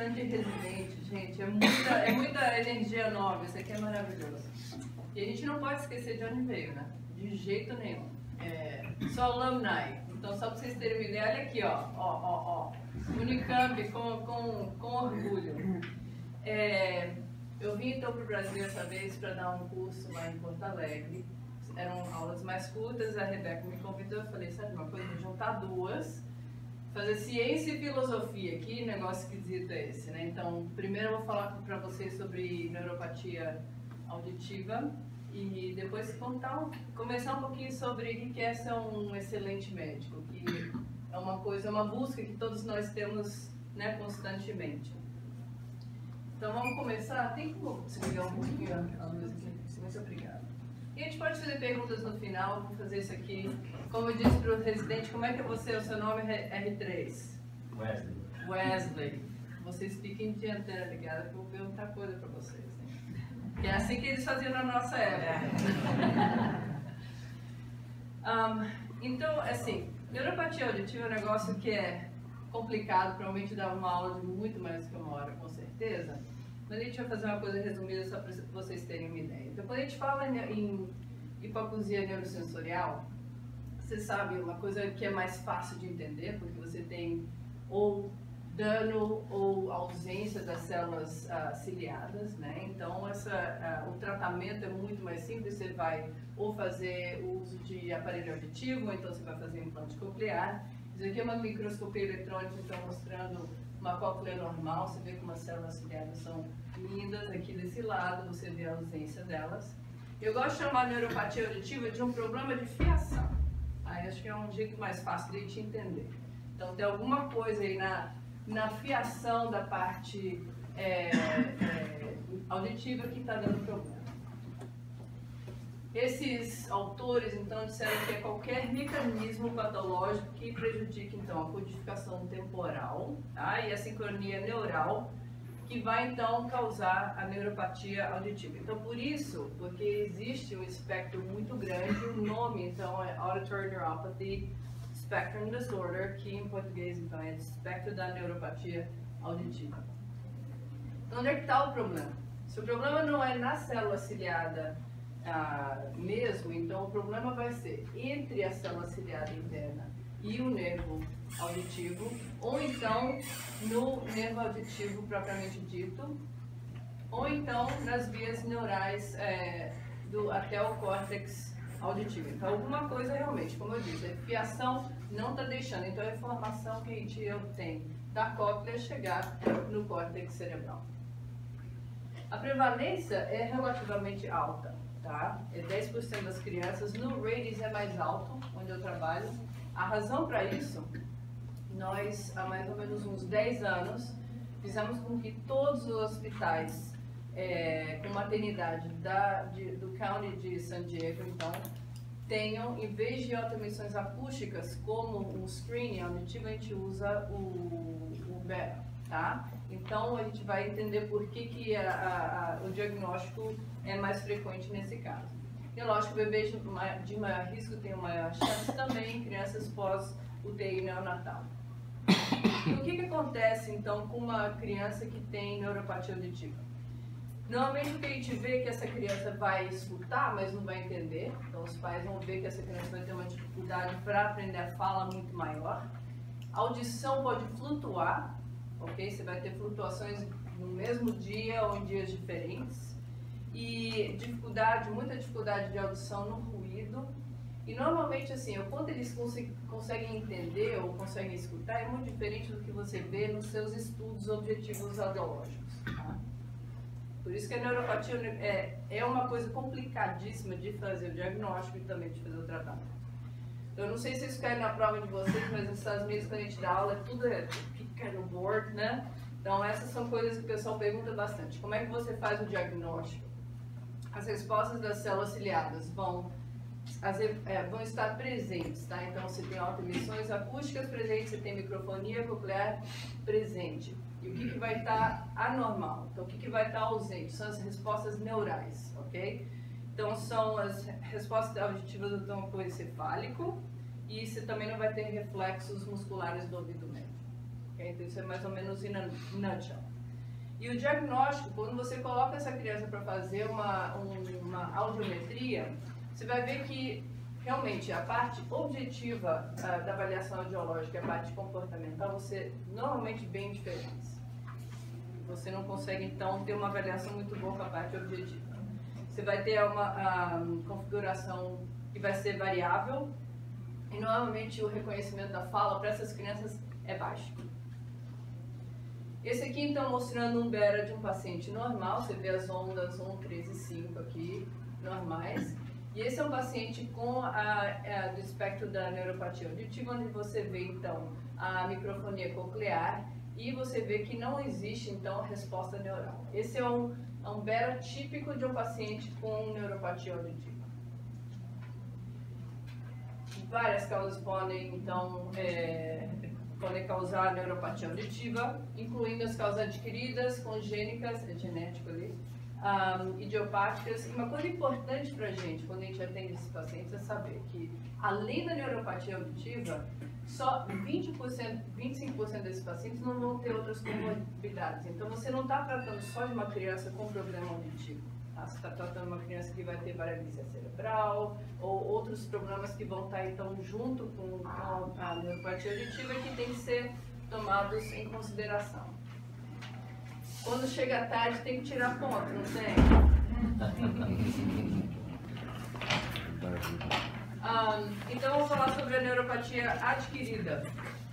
tanto de residente, gente, é muita energia nova, isso aqui é maravilhoso. E a gente não pode esquecer de onde veio, né? De jeito nenhum. Só alumni. Então, só para vocês terem uma ideia, olha aqui, ó. Unicamp com orgulho. Eu vim então para o Brasil essa vez para dar um curso lá em Porto Alegre. Eram aulas mais curtas, a Rebeca me convidou, eu falei, sabe uma coisa, juntar duas, fazer ciência e filosofia, que negócio esquisito é esse, né? Então, primeiro eu vou falar para vocês sobre neuropatia auditiva e depois começar um pouquinho sobre o que é ser um excelente médico, que é uma busca que todos nós temos, né, constantemente. Então vamos começar. Tem como desligar um pouquinho a luz aqui? Muito obrigada. E a gente pode fazer perguntas no final, vou fazer isso aqui. Como eu disse para o residente, como é que é você? O seu nome é R3? Wesley. Vocês fiquem de antena ligada que eu vou perguntar coisa para vocês. Que é assim que eles faziam na nossa época. Então, assim, neuropatia auditiva é um negócio que é complicado, provavelmente dá uma aula de muito mais que uma hora, com certeza. Mas a gente vai fazer uma coisa resumida só para vocês terem uma ideia. Então, quando a gente fala em hipoacusia neurosensorial, você sabe uma coisa que é mais fácil de entender, porque você tem ou dano ou ausência das células ciliadas, né? Então, o tratamento é muito mais simples. Você vai ou fazer o uso de aparelho auditivo, ou então você vai fazer implante coclear. Isso aqui é uma microscopia eletrônica, então mostrando uma cóclea normal. Você vê como as células ciliadas são lindas. Aqui desse lado você vê a ausência delas. Eu gosto de chamar a neuropatia auditiva de um problema de fiação. Aí acho que é um jeito mais fácil de a gente entender. Então tem alguma coisa aí na fiação da parte auditiva que está dando problema. Esses autores, então, disseram que é qualquer mecanismo patológico que prejudique, então, a codificação temporal, tá? E a sincronia neural, que vai, então, causar a neuropatia auditiva. Então, porque existe um espectro muito grande, o nome, então, é Auditory Neuropathy Spectrum Disorder, que em português, então, é espectro da neuropatia auditiva. Então, onde é que está o problema? Se o problema não é na célula ciliada mesmo, então o problema vai ser entre a célula ciliada interna e o nervo auditivo, ou então no nervo auditivo propriamente dito, ou então nas vias neurais até o córtex auditivo. Então alguma coisa realmente, como eu disse, a fiação não está deixando, então a informação que a gente obtém da cóclea chegar no córtex cerebral. A prevalência é relativamente alta. Tá? É 10% das crianças, no Radies é mais alto, onde eu trabalho. A razão para isso, nós há mais ou menos uns 10 anos fizemos com que todos os hospitais com maternidade do County de San Diego, então, tenham, em vez de autoemissões acústicas, como um screening auditivo, a gente usa o BERA, tá? Então, a gente vai entender por que o diagnóstico é mais frequente nesse caso. E, lógico, bebês de maior risco têm uma maior chance também, crianças pós-UTI neonatal. E o que acontece, então, com uma criança que tem neuropatia auditiva? Normalmente, o que a gente vê é que essa criança vai escutar, mas não vai entender. Então, os pais vão ver que essa criança vai ter uma dificuldade para aprender a fala muito maior. A audição pode flutuar, ok? Você vai ter flutuações no mesmo dia ou em dias diferentes. E muita dificuldade de audição no ruído. E normalmente, assim, o quanto eles conseguem entender ou conseguem escutar é muito diferente do que você vê nos seus estudos objetivos audiológicos. Tá? Por isso que a neuropatia é uma coisa complicadíssima de fazer o diagnóstico e também de fazer o tratamento. Eu não sei se vocês querem na prova de vocês, mas nos Estados Unidos, quando a gente dá aula, tudo fica no board, né? Então, essas são coisas que o pessoal pergunta bastante. Como é que você faz o diagnóstico? As respostas das células ciliadas vão estar presentes, tá? Então, você tem autoemissões acústicas presentes, você tem microfonia coclear presente. E o que vai estar anormal? Então, o que vai estar ausente? São as respostas neurais, ok? Então, são as respostas auditivas do tronco encefálico e você também não vai ter reflexos musculares do ouvido médio. Okay? Então, isso é mais ou menos in a nutshell. E o diagnóstico, quando você coloca essa criança para fazer uma audiometria, você vai ver que realmente a parte objetiva da avaliação audiológica e a parte comportamental vão ser normalmente bem diferentes. Você não consegue então ter uma avaliação muito boa com a parte objetiva. Você vai ter uma configuração que vai ser variável e normalmente o reconhecimento da fala para essas crianças é baixo. Esse aqui então mostrando um BERA de um paciente normal, você vê as ondas 1, 3 e 5 aqui, normais. E esse é um paciente com do espectro da neuropatia auditiva, onde você vê então a microfonia coclear e você vê que não existe então resposta neural. Esse é um BERA típico de um paciente com neuropatia auditiva. Várias causas podem então podem causar neuropatia auditiva, incluindo as causas adquiridas, congênitas, genético ali, idiopáticas. E uma coisa importante para a gente, quando a gente atende esses pacientes, é saber que, além da neuropatia auditiva, só 25% desses pacientes não vão ter outras comorbidades. Então, você não está tratando só de uma criança com problema auditivo. Tá? Você está tratando uma criança que vai ter paralisia cerebral ou outros problemas que vão estar, então, junto com a neuropatia auditiva que tem que ser tomados em consideração. Quando chega tarde, tem que tirar ponto, não tem? Então, vamos falar sobre a neuropatia adquirida,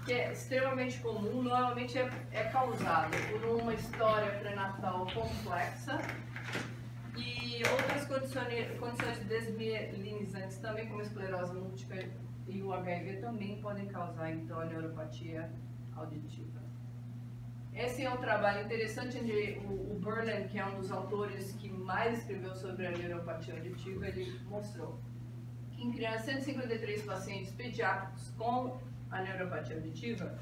que é extremamente comum, normalmente é causada por uma história pré-natal complexa e outras condições desmielinizantes também, como a esclerose múltipla e o HIV, também podem causar, então, a neuropatia auditiva. Esse é um trabalho interessante onde o Berlin, que é um dos autores que mais escreveu sobre a neuropatia auditiva, ele mostrou que em crianças, 153 pacientes pediátricos com a neuropatia auditiva,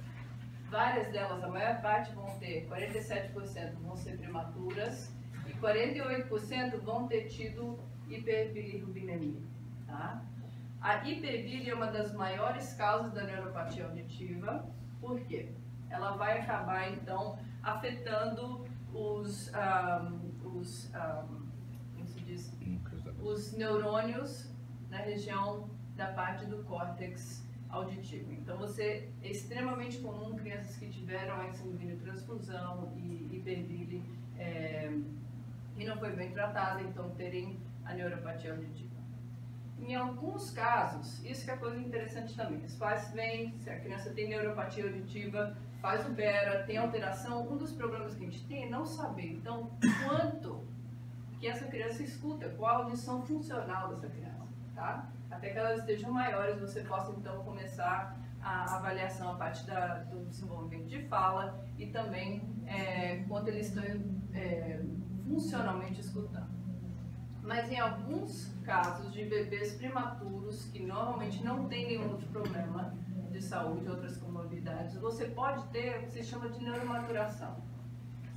várias delas, a maior parte, vão ter, 47% vão ser prematuras e 48% vão ter tido hiperbilirrubinemia. Tá? A hiperbilia é uma das maiores causas da neuropatia auditiva. Por quê? Ela vai acabar, então, afetando os neurônios na região da parte do córtex auditivo. Então, é extremamente comum crianças que tiveram exsanguíneo transfusão e hiperbile e não foi bem tratada, então, terem a neuropatia auditiva. Em alguns casos, isso que é coisa interessante também, os pais veem, se a criança tem neuropatia auditiva, faz o BERA, tem alteração, um dos problemas que a gente tem é não saber, então, quanto que essa criança escuta, qual a audição funcional dessa criança, tá? Até que elas estejam maiores, você possa, então, começar a avaliação, a parte do desenvolvimento de fala e também quanto eles estão funcionalmente escutando. Mas em alguns casos de bebês prematuros, que normalmente não tem nenhum outro problema de saúde, outras comorbidades, você pode ter o que se chama de neuromaturação.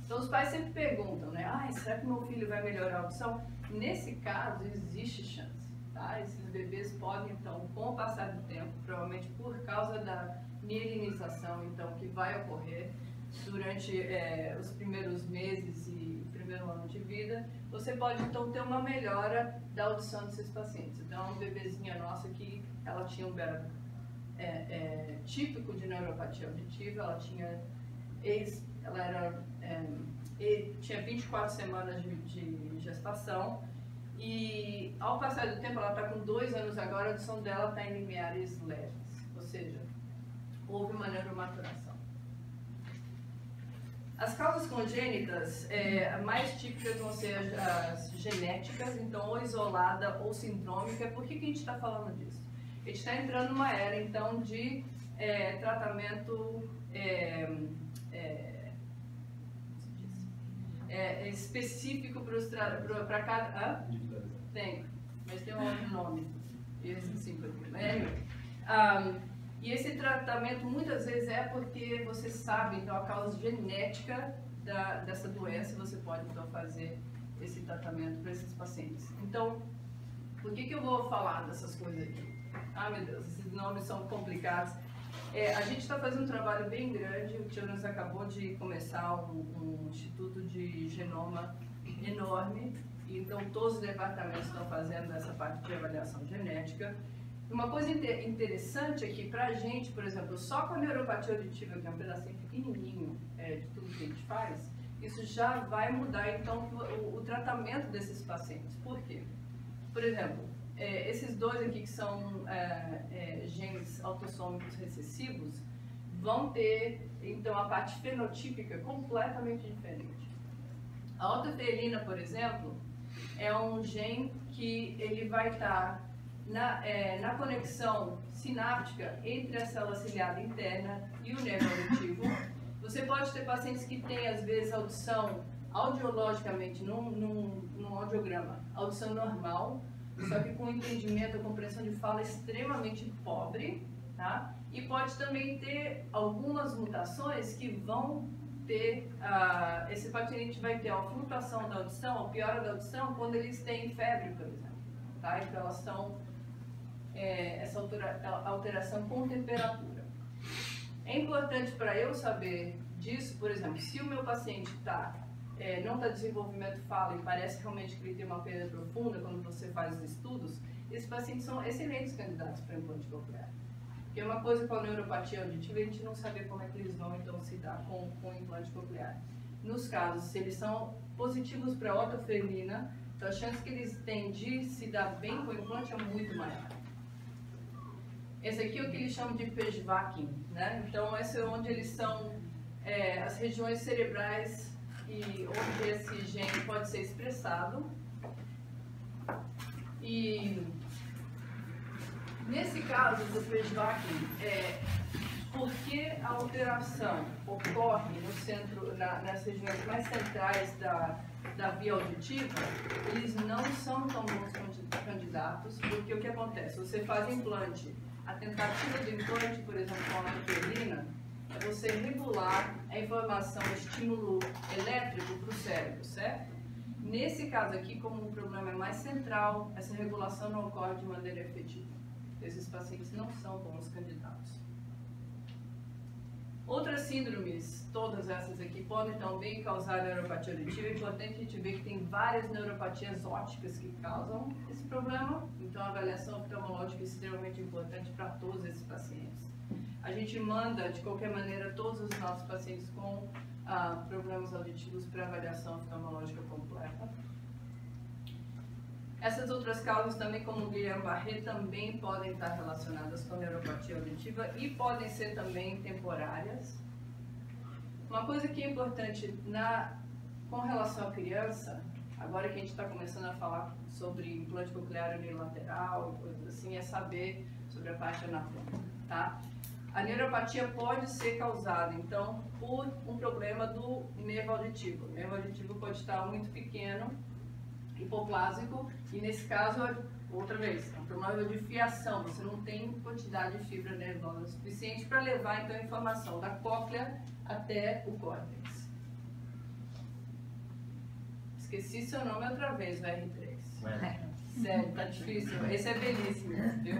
Então os pais sempre perguntam, né? Será que meu filho vai melhorar a audição? Nesse caso, existe chance, tá? Esses bebês podem, então, com o passar do tempo, provavelmente por causa da mielinização, então, que vai ocorrer durante os primeiros meses e primeiro ano de vida, você pode então ter uma melhora da audição desses pacientes. Então, uma bebezinha nossa que ela tinha um BERA típico de neuropatia auditiva, tinha 24 semanas de gestação e ao passar do tempo, ela está com 2 anos agora, a audição dela está em limiares leves, ou seja, houve uma neuromaturação. As causas congênitas, mais típicas vão ser as genéticas, então ou isolada ou sindrômica. Por que a gente está falando disso? A gente está entrando numa era, então, de tratamento específico para cada... Tem, mas tem um outro nome. Esse sim, e esse tratamento muitas vezes é porque você sabe, então, a causa genética dessa doença, você pode, então, fazer esse tratamento para esses pacientes. Então, por que eu vou falar dessas coisas aqui? Meu Deus, esses nomes são complicados. A gente está fazendo um trabalho bem grande, o Children's acabou de começar um instituto de genoma enorme, então todos os departamentos estão fazendo essa parte de avaliação genética. Uma coisa interessante é que para a gente, por exemplo, só com a neuropatia auditiva, que é um pedacinho pequenininho de tudo que a gente faz, isso já vai mudar então o tratamento desses pacientes. Por quê? Por exemplo, esses dois aqui que são genes autossômicos recessivos vão ter então a parte fenotípica completamente diferente. A autofelina, por exemplo, é um gene que ele vai estar na conexão sináptica entre a célula ciliada interna e o nervo auditivo. Você pode ter pacientes que têm, às vezes, audição audiologicamente, num audiograma, audição normal, só que com entendimento, a compreensão de fala extremamente pobre, tá? E pode também ter algumas mutações que vão ter, esse paciente vai ter a flutuação da audição, a piora da audição, quando eles têm febre, por exemplo, tá? Então elas são essa alteração com temperatura. É importante para eu saber disso, por exemplo, se o meu paciente não está desenvolvimento fala e parece realmente que ele tem uma perda profunda quando você faz os estudos, esses pacientes são excelentes candidatos para implante coclear. Porque uma coisa com a neuropatia auditiva, a gente não sabe como é que eles vão então se dar com o implante coclear. Nos casos, se eles são positivos para a autofelina, então a chance que eles têm de se dar bem com o implante é muito maior. Esse aqui é o que eles chamam de Pejvakin, né? Então esse é onde eles são as regiões cerebrais e onde esse gene pode ser expressado. E nesse caso do Pejvakin, porque a alteração ocorre no centro, nas regiões mais centrais da via auditiva, eles não são tão bons candidatos, porque o que acontece? Você faz implante, a tentativa do implante, por exemplo, com a autofelina, é você regular a informação, o estímulo elétrico para o cérebro, certo? Nesse caso aqui, como o problema é mais central, essa regulação não ocorre de maneira efetiva. Esses pacientes não são bons candidatos. Outras síndromes, todas essas aqui, podem também causar neuropatia auditiva. É importante a gente ver que tem várias neuropatias ópticas que causam esse problema. Então, a avaliação oftalmológica é extremamente importante para todos esses pacientes. A gente manda, de qualquer maneira, todos os nossos pacientes com problemas auditivos para avaliação oftalmológica completa. Essas outras causas também, como o Guillain-Barré, também podem estar relacionadas com neuropatia auditiva e podem ser também temporárias. Uma coisa que é importante com relação à criança, agora que a gente está começando a falar sobre implante coclear unilateral e coisas assim, é saber sobre a parte anatômica, tá? A neuropatia pode ser causada, então, por um problema do nervo auditivo. O nervo auditivo pode estar muito pequeno, hipoplásico, e nesse caso, outra vez, é um problema de fiação, você não tem quantidade de fibra nervosa suficiente para levar então a informação da cóclea até o córtex. Esqueci seu nome outra vez, o R3. Sério, tá difícil. Esse é belíssimo, viu?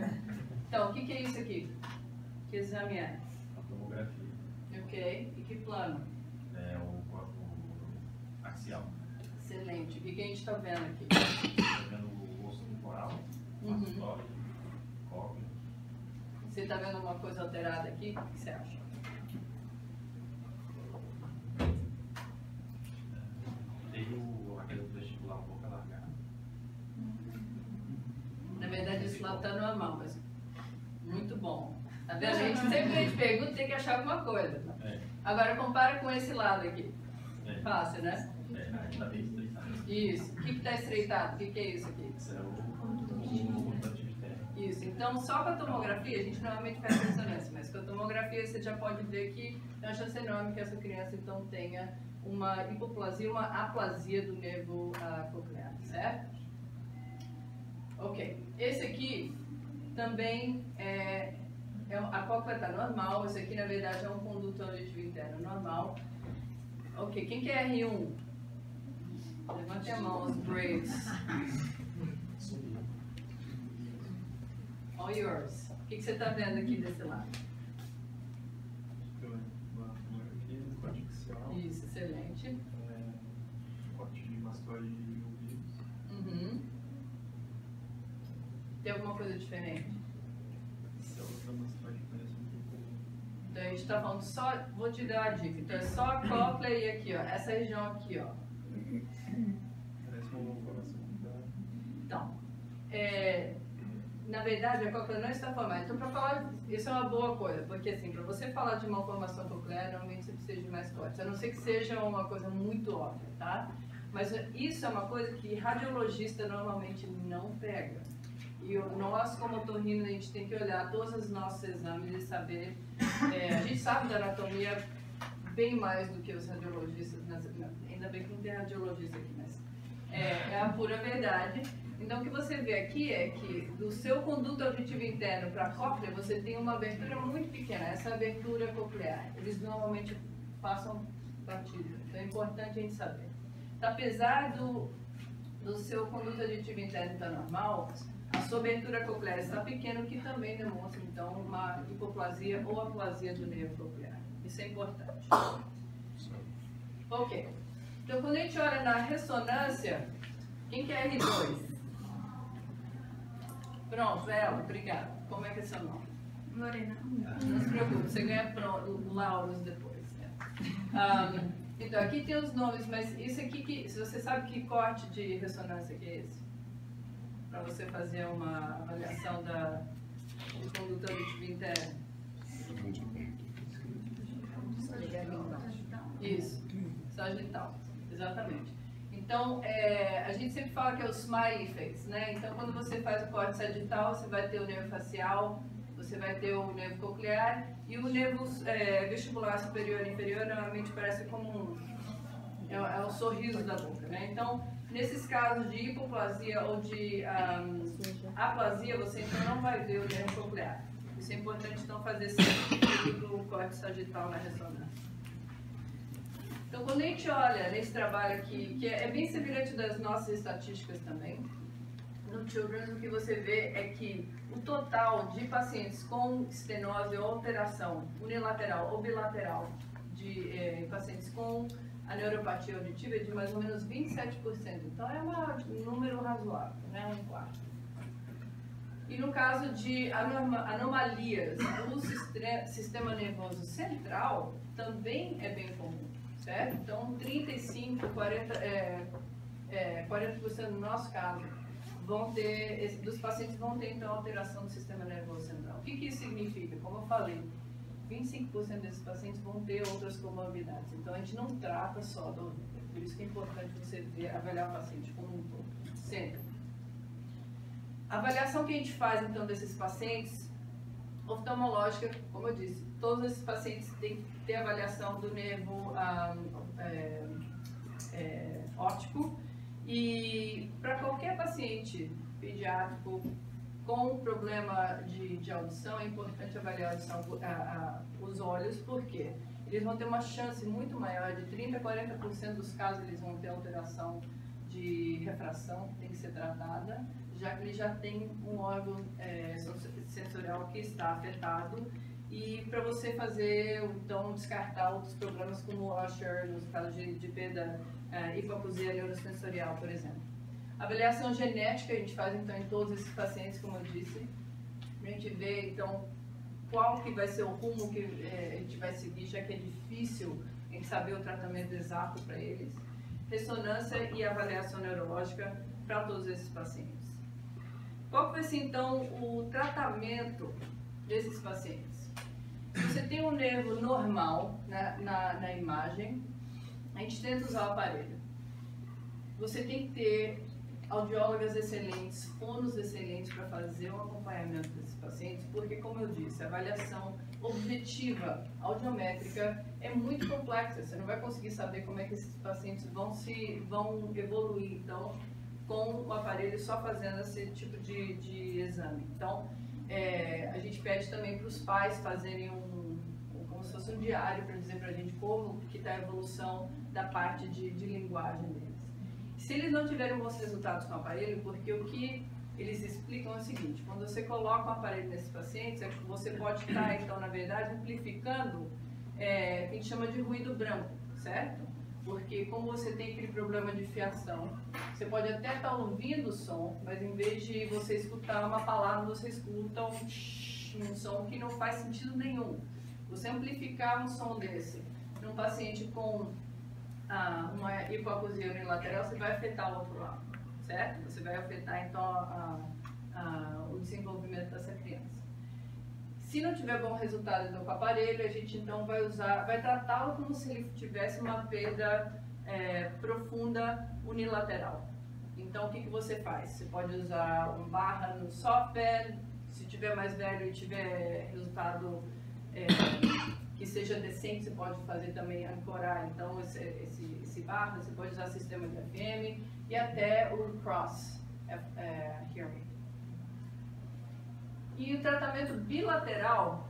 Então, o que é isso aqui? Que exame é? A tomografia. Ok. E que plano? É o axial. Excelente. O que a gente está vendo aqui? Está vendo o osso temporal, mastóide, cóclea. Você está vendo alguma coisa alterada aqui? O que você acha? Tem aquele vestibular um pouco alargado. Na verdade, isso lá está normal, mas muito bom. Tá vendo? A gente sempre que a gente pergunta tem que achar alguma coisa. Agora, compara com esse lado aqui. Fácil, né? Aí está bem estreitado. Isso. O que está estreitado? O que é isso aqui? Isso é o constante interno. Isso. Então, só com a tomografia, a gente normalmente faz ressonância, mas com a tomografia você já pode ver que tem uma chance enorme que essa criança então tenha uma hipoplasia, uma aplasia do nervo coclear, certo? Ok. Esse aqui também a cóclea está normal, esse aqui na verdade é um condutor auditivo interno normal. Ok, quem que é R1? Levante a mão, os Braves. All yours. O que você está vendo aqui desse lado? maxilar. Isso, excelente. Corte de mastoide de ouvidos. Uhum. Tem alguma coisa diferente? Células da mastoide parecem um pouco. Então a gente está falando só, vou te dar a dica, então é só a cóclea e aqui, ó, essa região aqui, ó. Parece uma malformação da. Então, na verdade a cóclea não está formada. Então, para falar, isso é uma boa coisa, porque assim, para você falar de malformação coclear, normalmente você precisa de mais cortes, a não ser que seja uma coisa muito óbvia, tá? Mas isso é uma coisa que radiologista normalmente não pega. E nós, como otorrino, a gente tem que olhar todos os nossos exames e saber. A gente sabe da anatomia bem mais do que os radiologistas. Ainda bem que não tem radiologista aqui, mas é a pura verdade. Então, o que você vê aqui é que do seu conduto auditivo interno para a cóclea, você tem uma abertura muito pequena, essa abertura coclear. Eles normalmente passam batido. Então, é importante a gente saber. Então, apesar do seu conduto auditivo interno estar normal, a sua abertura coclear está pequena, o que também demonstra, então, uma hipoplasia ou aplasia do nervo coclear. Isso é importante. Ok. Então, quando a gente olha na ressonância, quem que é R2? Pronto, ela, obrigada. Como é que é seu nome? Lorena. Não se preocupe, você ganha lauros depois. Né? Então, aqui tem os nomes, mas isso aqui, se você sabe que corte de ressonância que é esse? Para você fazer uma avaliação do conduto auditivo interno. Isso, sagital, exatamente. Então, a gente sempre fala que é o smiley face, né? Então, quando você faz o corte sagital, você vai ter o nervo facial, você vai ter o nervo coclear e o nervo vestibular superior e inferior normalmente parece como é um sorriso da boca, né? Então, nesses casos de hipoplasia ou de aplasia, você então não vai ver o nervo coclear. Isso é importante então fazer sempre o corte sagital na ressonância. Então, quando a gente olha nesse trabalho aqui, que é bem semelhante das nossas estatísticas também, no Children's, o que você vê é que o total de pacientes com estenose ou alteração unilateral ou bilateral de pacientes com a neuropatia auditiva é de mais ou menos 27%. Então, é um número razoável, né? 1/4. E no caso de anomalias do sistema nervoso central, também é bem comum, certo? Então, 35%, 40% no nosso caso, dos pacientes vão ter, então, alteração do sistema nervoso central. O que isso significa? Como eu falei, 25% desses pacientes vão ter outras comorbidades. Então, a gente não trata só do ouvido. Por isso que é importante você avaliar o paciente como um todo, sempre. A avaliação que a gente faz, então, desses pacientes, oftalmológica, como eu disse, todos esses pacientes têm que ter avaliação do nervo óptico. E para qualquer paciente pediátrico com problema de audição, é importante avaliar os olhos, porque eles vão ter uma chance muito maior, de 30% a 40% dos casos eles vão ter alteração de refração, que tem que ser tratada, já que ele já tem um órgão sensorial que está afetado, e para você fazer, então, descartar outros problemas como Usher, nos casos de perda hipoacusia neurosensorial, por exemplo. A avaliação genética a gente faz, então, em todos esses pacientes, como eu disse, a gente vê, então, qual que vai ser o rumo que a gente vai seguir, já que é difícil a gente saber o tratamento exato para eles. Ressonância e avaliação neurológica para todos esses pacientes. Qual vai ser, então, o tratamento desses pacientes? Se você tem um nervo normal na imagem, a gente tenta usar o aparelho. Você tem que ter audiólogas excelentes, fonos excelentes para fazer o acompanhamento desses pacientes, porque, como eu disse, a avaliação objetiva audiométrica é muito complexa. Você não vai conseguir saber como é que esses pacientes vão evoluir, então, com o aparelho só fazendo esse tipo de exame. Então, a gente pede também para os pais fazerem como se fosse um diário para dizer para a gente como que está a evolução da parte de linguagem deles. Se eles não tiverem bons resultados com o aparelho, porque o que eles explicam é o seguinte: quando você coloca um aparelho nesses pacientes, você pode estar, então, na verdade, amplificando que a gente chama de ruído branco, certo? Porque como você tem aquele problema de fiação, você pode até estar ouvindo o som, mas em vez de você escutar uma palavra, você escuta um som que não faz sentido nenhum. Você amplificar um som desse num paciente com uma hipoacusia unilateral, você vai afetar o outro lado, certo? Você vai afetar então o desenvolvimento dessa criança. Se não tiver bom resultado então, com o aparelho, a gente então vai tratá-lo como se ele tivesse uma perda profunda unilateral. Então o que você faz? Você pode usar um barra no software, se tiver mais velho e tiver resultado que seja decente, você pode fazer também ancorar então esse barra, você pode usar sistema de FM e até o cross hearing. E o tratamento bilateral,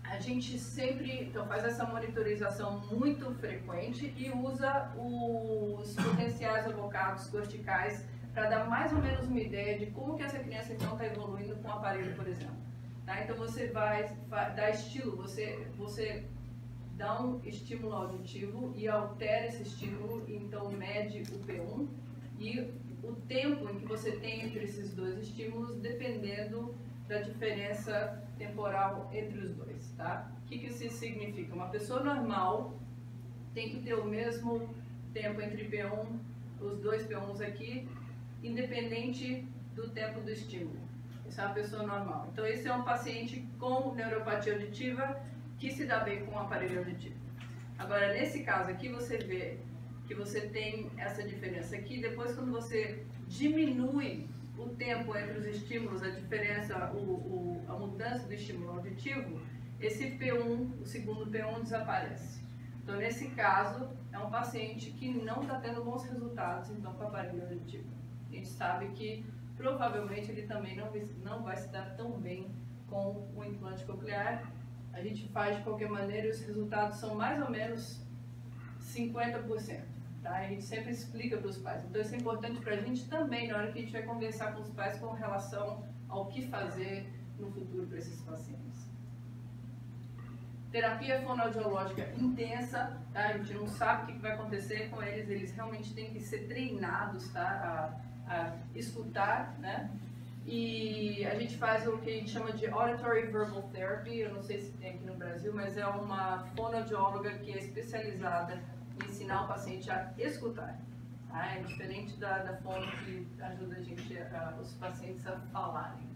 a gente sempre então, faz essa monitorização muito frequente e usa os potenciais avocados corticais para dar mais ou menos uma ideia de como que essa criança então está evoluindo com o aparelho, por exemplo. Tá? Então você vai dar estilo, você dá um estímulo auditivo e altera esse estímulo, então mede o P1 e o tempo em que você tem entre esses dois estímulos, dependendo da diferença temporal entre os dois, tá? O que isso significa? Uma pessoa normal tem que ter o mesmo tempo entre P1, os dois P1s aqui, independente do tempo do estímulo. Isso é uma pessoa normal. Então esse é um paciente com neuropatia auditiva que se dá bem com o aparelho auditivo. Agora nesse caso aqui você vê que você tem essa diferença aqui, depois quando você diminui o tempo entre os estímulos, a diferença, a mudança do estímulo auditivo, esse P1, o segundo P1 desaparece. Então, nesse caso, é um paciente que não está tendo bons resultados, então, com o aparelho auditivo. A gente sabe que, provavelmente, ele também não vai se dar tão bem com o implante coclear. A gente faz de qualquer maneira e os resultados são mais ou menos 50%. Tá? A gente sempre explica para os pais. Então isso é importante para a gente também na hora que a gente vai conversar com os pais com relação ao que fazer no futuro para esses pacientes. Terapia fonoaudiológica intensa, tá? A gente não sabe o que vai acontecer com eles, eles realmente têm que ser treinados, tá? a escutar, né? E a gente faz o que a gente chama de Auditory Verbal Therapy, eu não sei se tem aqui no Brasil, mas é uma fonoaudióloga que é especializada ensinar o paciente a escutar. Tá? É diferente da fono que ajuda os pacientes a falarem.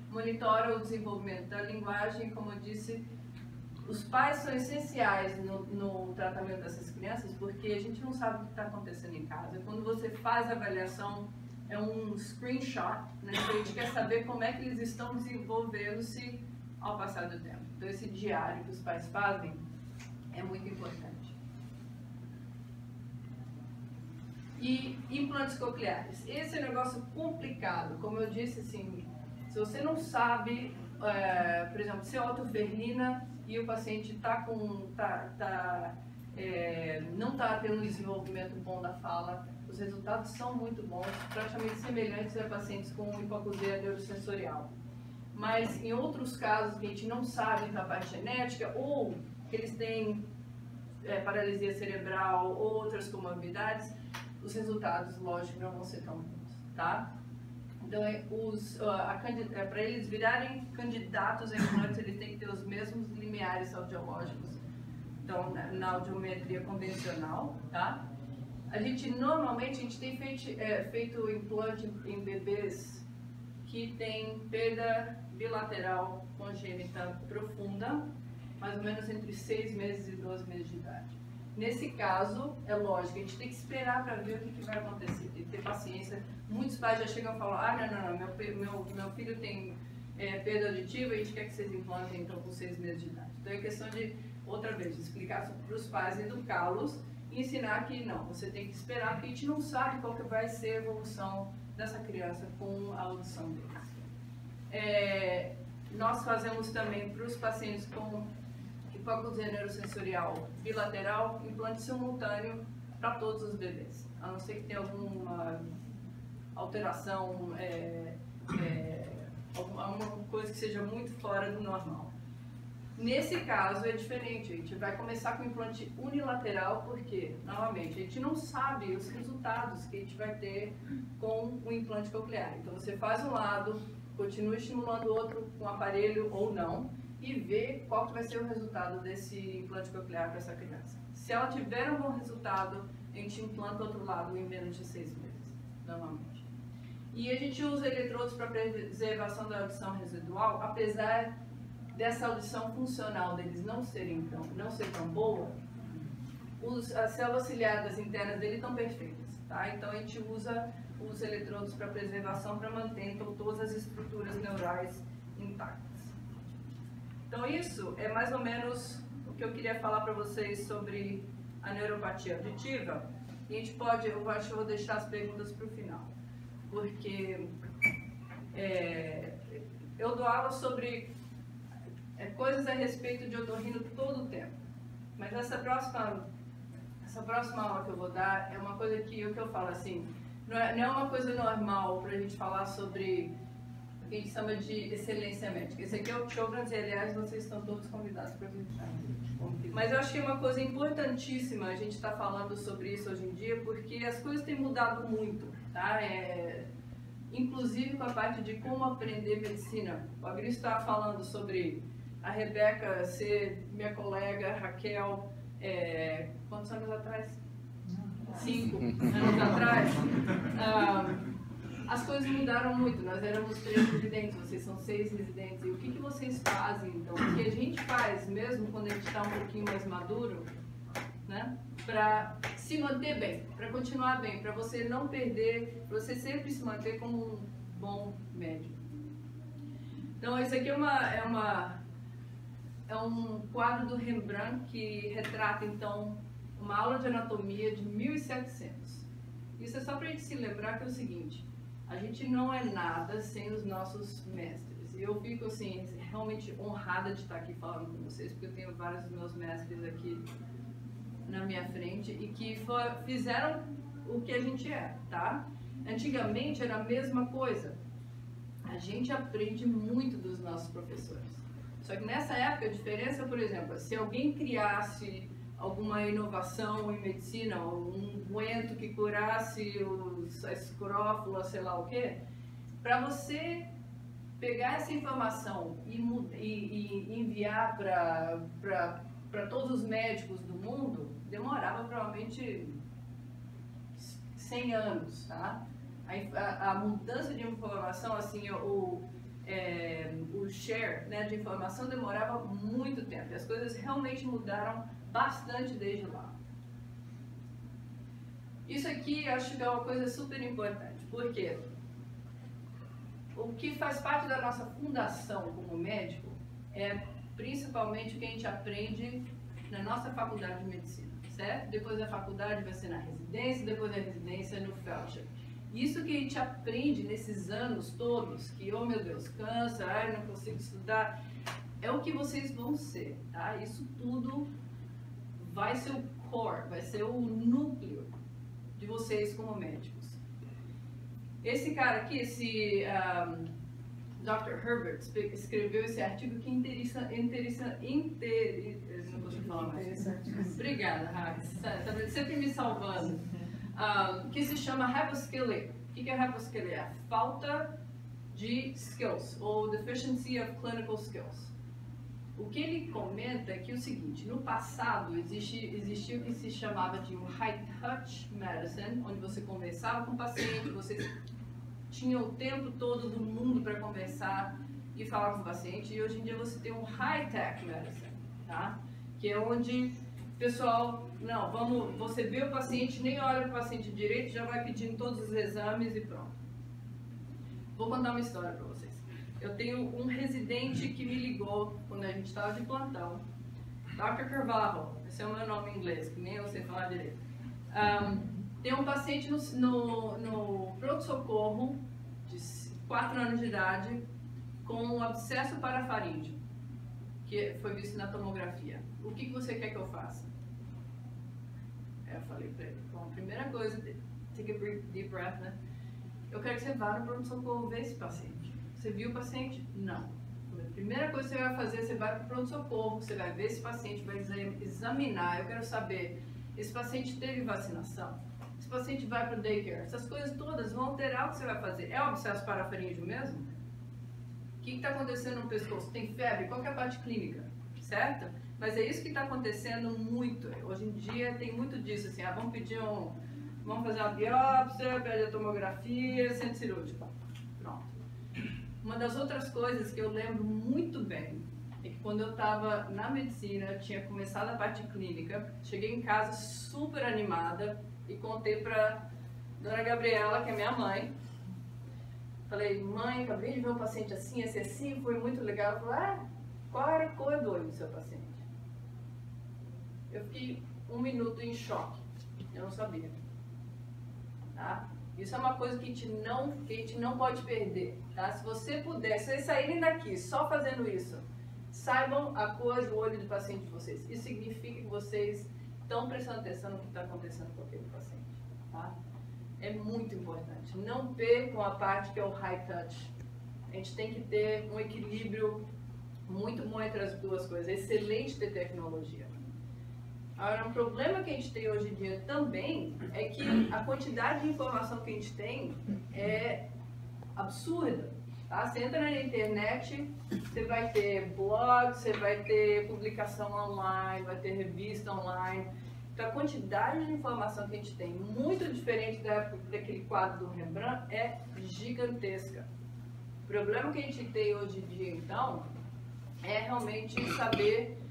Monitora o desenvolvimento da linguagem, como eu disse, os pais são essenciais no tratamento dessas crianças porque a gente não sabe o que está acontecendo em casa. Quando você faz a avaliação, é um screenshot, né? Então a gente quer saber como é que eles estão desenvolvendo-se ao passar do tempo. Então esse diário que os pais fazem é muito importante. E implantes cocleares. Esse é um negócio complicado. Como eu disse, assim, se você não sabe, por exemplo, se é otoferrina e o paciente não está tendo um desenvolvimento bom da fala, os resultados são muito bons, praticamente semelhantes a pacientes com hipoacusia neurosensorial. Mas em outros casos que a gente não sabe da parte genética ou que eles têm paralisia cerebral ou outras comorbidades, os resultados, lógico, não vão ser tão bons, tá? Então, para eles virarem candidatos a implantes, eles têm que ter os mesmos limiares audiológicos, então, na audiometria convencional, tá? Normalmente, a gente tem feito implante em bebês que têm perda bilateral congênita profunda, mais ou menos entre 6 meses e 12 meses de idade. Nesse caso, é lógico, a gente tem que esperar para ver o que vai acontecer, tem que ter paciência. Muitos pais já chegam e falam, meu filho tem perda auditiva e a gente quer que vocês implantem então com 6 meses de idade. Então é questão de, outra vez, explicar para os pais, educá-los e ensinar que não, você tem que esperar, porque a gente não sabe qual que vai ser a evolução dessa criança com a audição deles. Nós fazemos também para os pacientes com hipoacusia neurosensorial bilateral, implante simultâneo para todos os bebês, a não ser que tenha alguma alteração, alguma coisa que seja muito fora do normal. Nesse caso é diferente, a gente vai começar com implante unilateral, porque, novamente, a gente não sabe os resultados que a gente vai ter com o implante coclear. Então você faz um lado, continua estimulando o outro com o aparelho ou não, e vê qual que vai ser o resultado desse implante coclear para essa criança. Se ela tiver um bom resultado, a gente implanta o outro lado em menos de 6 meses, normalmente. E a gente usa eletrodos para preservação da audição residual, apesar dessa audição funcional deles não ser tão boa, as células ciliadas internas dele estão perfeitas, tá? Então a gente usa os eletrodos para preservação para manter então, todas as estruturas neurais intactas. Então isso é mais ou menos o que eu queria falar para vocês sobre a neuropatia auditiva. E a gente pode, eu acho que eu vou deixar as perguntas para o final, porque eu dou aula sobre coisas a respeito de otorrino todo o tempo. Mas essa próxima aula que eu vou dar é uma coisa que eu falo assim, não é uma coisa normal para a gente falar sobre o que a gente chama de excelência médica. Esse aqui é o Children's e, aliás, vocês estão todos convidados para visitar. Mas eu acho que é uma coisa importantíssima a gente estar falando sobre isso hoje em dia, porque as coisas têm mudado muito, tá? Inclusive com a parte de como aprender medicina. O Agris estava falando sobre a Rebeca ser minha colega, Raquel, quantos anos atrás? 5 anos atrás. As coisas mudaram muito, nós éramos 3 residentes, vocês são 6 residentes. E o que vocês fazem, então? O que a gente faz, mesmo quando a gente está um pouquinho mais maduro, né? Para se manter bem, para continuar bem, para você não perder, para você sempre se manter como um bom médico. Então, isso aqui é um quadro do Rembrandt que retrata, então, uma aula de anatomia de 1700. Isso é só para a gente se lembrar que é o seguinte, a gente não é nada sem os nossos mestres. E eu fico, assim, realmente honrada de estar aqui falando com vocês, porque eu tenho vários dos meus mestres aqui na minha frente e que fizeram o que a gente é, tá? Antigamente era a mesma coisa. A gente aprende muito dos nossos professores. Só que nessa época a diferença, por exemplo, se alguém criasse alguma inovação em medicina, um unguento que curasse a escrófula, sei lá o quê, para você pegar essa informação e enviar para todos os médicos do mundo, demorava provavelmente 100 anos, tá? A mudança de informação, assim, o share, né, de informação demorava muito tempo. E as coisas realmente mudaram bastante desde lá. Isso aqui eu acho que é uma coisa super importante, porque o que faz parte da nossa fundação como médico é principalmente o que a gente aprende na nossa faculdade de medicina, certo? Depois da faculdade vai ser na residência, depois da residência no fellowship. Isso que a gente aprende nesses anos todos, que, oh meu Deus, cansa, ai, não consigo estudar, é o que vocês vão ser, tá? Isso tudo vai ser o core, vai ser o núcleo de vocês como médicos. Esse cara aqui, esse Dr. Herbert, escreveu esse artigo que não consigo falar mais. Obrigada, Raquel. Tá sempre me salvando. Que se chama hyposcalia. O que é hyposcalia? A falta de skills, ou deficiency of clinical skills. O que ele comenta é que é o seguinte, no passado existia o que se chamava de um high touch medicine, onde você conversava com o paciente, você tinha o tempo todo do mundo para conversar e falar com o paciente, e hoje em dia você tem um high tech medicine, tá? Que é onde pessoal, você vê o paciente, nem olha para o paciente direito, já vai pedindo todos os exames e pronto. Vou contar uma história para vocês. Eu tenho um residente que me ligou quando a gente estava de plantão, Dr. Carvalho, esse é o meu nome em inglês, que nem eu sei falar direito. Tem um paciente no pronto-socorro, de 4 anos de idade, com um abscesso parafaríngeo, que foi visto na tomografia. O que você quer que eu faça? Eu falei para ele, bom, a primeira coisa, take a deep breath, né? Eu quero que você vá no pronto-socorro ver esse paciente. Você viu o paciente? Não. A primeira coisa que você vai fazer, você vai para o pronto-socorro, você vai ver esse paciente, vai examinar. Eu quero saber, esse paciente teve vacinação? Esse paciente vai para o daycare? Essas coisas todas vão alterar o que você vai fazer. É um abscesso parafaríngeo mesmo? O que está acontecendo no pescoço? Tem febre? Qual que é a parte clínica? Certo? Mas é isso que está acontecendo muito. Hoje em dia tem muito disso, assim, vamos fazer uma biópsia, pede a tomografia, centro cirúrgico. Pronto. Uma das outras coisas que eu lembro muito bem é que quando eu estava na medicina, tinha começado a parte clínica, cheguei em casa super animada e contei para dona Gabriela, que é minha mãe. Falei, mãe, acabei de ver um paciente assim, esse assim, foi muito legal. Ela falou, qual era a cor do olho do seu paciente? Eu fiquei 1 minuto em choque, eu não sabia. Tá? Isso é uma coisa que a gente não pode perder, tá? Se você puder, se vocês saírem daqui só fazendo isso, saibam a cor do olho do paciente de vocês. Isso significa que vocês estão prestando atenção no que está acontecendo com aquele paciente, tá? É muito importante. Não percam a parte que é o high touch. A gente tem que ter um equilíbrio muito bom entre as duas coisas. É excelente ter tecnologia. Agora, um problema que a gente tem hoje em dia também é que a quantidade de informação que a gente tem é absurda. Tá? Você entra na internet, você vai ter blog, você vai ter publicação online, vai ter revista online. Então, a quantidade de informação que a gente tem, muito diferente daquele quadro do Rembrandt, é gigantesca. O problema que a gente tem hoje em dia, então, é realmente saber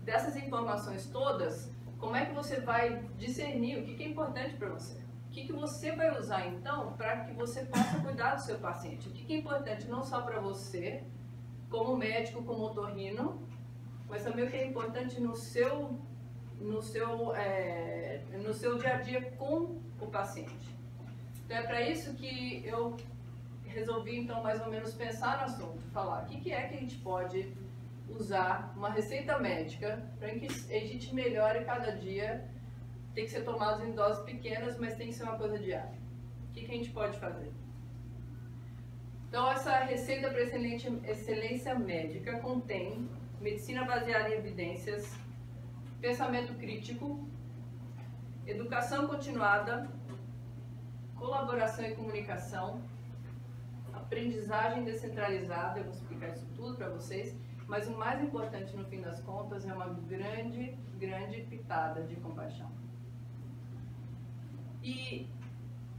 dessas informações todas, como é que você vai discernir o que é importante para você. O que você vai usar, então, para que você possa cuidar do seu paciente. O que é importante não só para você, como médico, como otorrino, mas também o que é importante no seu dia a dia com o paciente. Então, é para isso que eu resolvi, então, mais ou menos pensar no assunto, falar o que é que a gente pode usar uma receita médica para que a gente melhore cada dia. Tem que ser tomado em doses pequenas, mas tem que ser uma coisa diária. O que a gente pode fazer? Então, essa receita para excelência médica contém medicina baseada em evidências, pensamento crítico, educação continuada, colaboração e comunicação, aprendizagem descentralizada. Eu vou explicar isso tudo para vocês. Mas o mais importante, no fim das contas, é uma grande, grande pitada de compaixão. E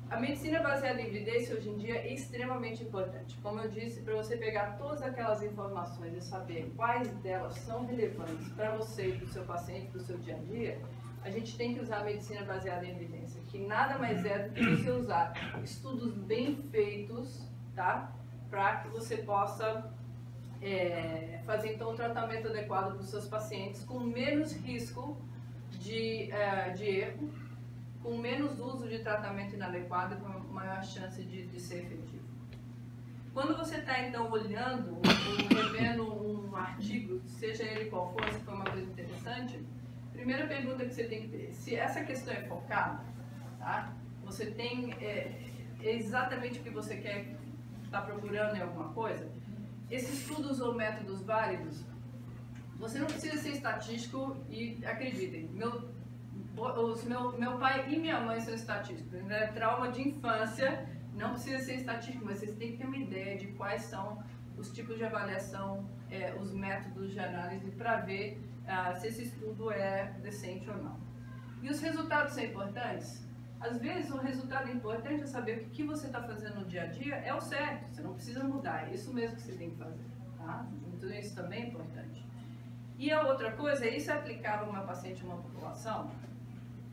a medicina baseada em evidência, hoje em dia, é extremamente importante. Como eu disse, para você pegar todas aquelas informações e saber quais delas são relevantes para você, para o seu paciente, para o seu dia a dia, a gente tem que usar a medicina baseada em evidência, que nada mais é do que você usar estudos bem feitos, tá? Para que você possa fazer então um tratamento adequado para os seus pacientes com menos risco de erro, com menos uso de tratamento inadequado e com maior chance de ser efetivo. Quando você está então olhando ou revendo um artigo, seja ele qual for, se for uma coisa interessante, a primeira pergunta que você tem que ter, se essa questão é focada, tá? Você tem exatamente o que você quer estar procurando em alguma coisa. Esses estudos ou métodos válidos, você não precisa ser estatístico e acreditem, meu pai e minha mãe são estatísticos, é trauma de infância, não precisa ser estatístico, mas vocês têm que ter uma ideia de quais são os tipos de avaliação, os métodos de análise para ver se esse estudo é decente ou não. E os resultados são importantes? Às vezes o resultado importante é saber que o que você está fazendo no dia a dia é o certo, você não precisa mudar, é isso mesmo que você tem que fazer, tá? Então isso também é importante. E a outra coisa, isso é aplicável a uma paciente ou uma população?